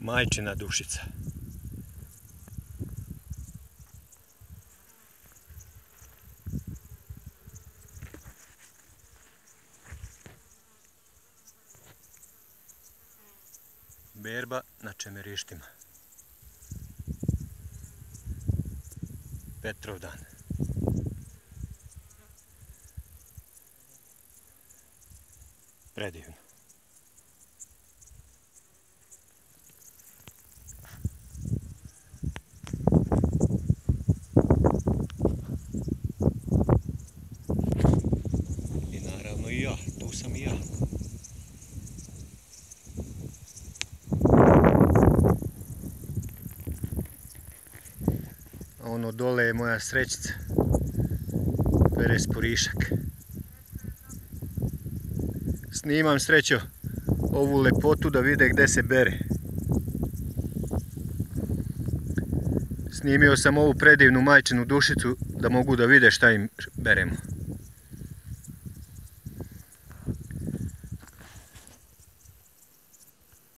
Majčina dušica. Berba na čemerištima. Petrovdan. Predivno. I naravno i ja, tu sam i ja. A ono dole je moja srećica. Pere sporišak. Snimam, Srećo, ovu lepotu da vide gdje se bere. Snimio sam ovu predivnu majčinu dušicu da mogu da vide šta im beremo.